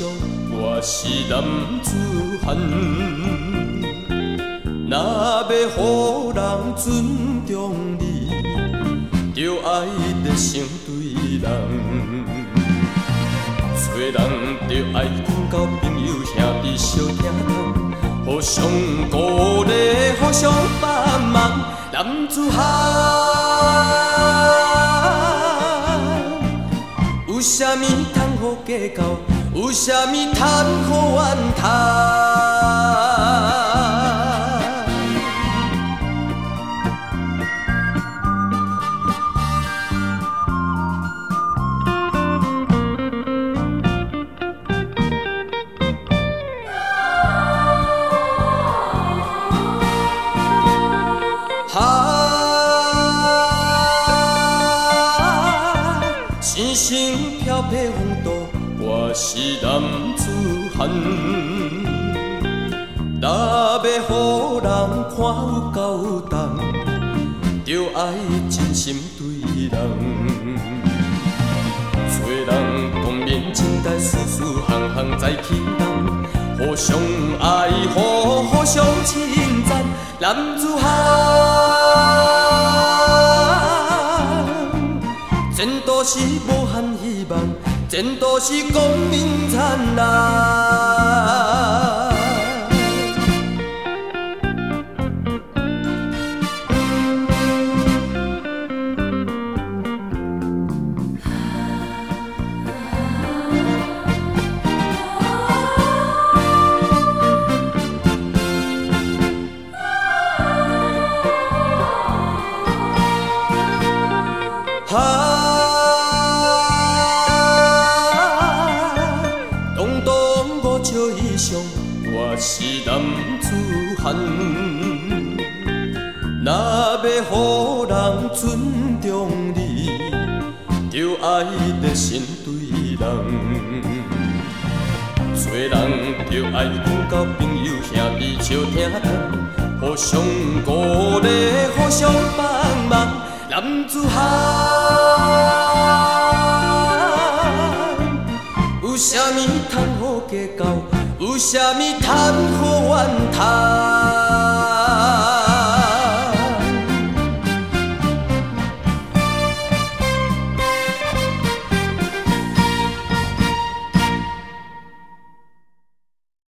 上，我是男子汉。若要予人尊重你，就爱热心对人。做人就爱讲交朋友兄弟相疼痛，互相鼓励，互相帮忙，男子汉。有啥物通好计较？有啥物通好怨叹？星星飘泊风度，我是男子汉。若要予人看有够重，就爱真心对人。做人当面真代，事事行行在起动，互相爱护，互相称赞，男子汉。前途是无限希望，前途是光明灿烂。我是男子汉，若要予人尊重你，就爱热心对人。做人就爱讲交朋友兄弟相疼痛，互相鼓励，互相帮忙，男子汉。有啥物通好计较？有啥物通好怨叹？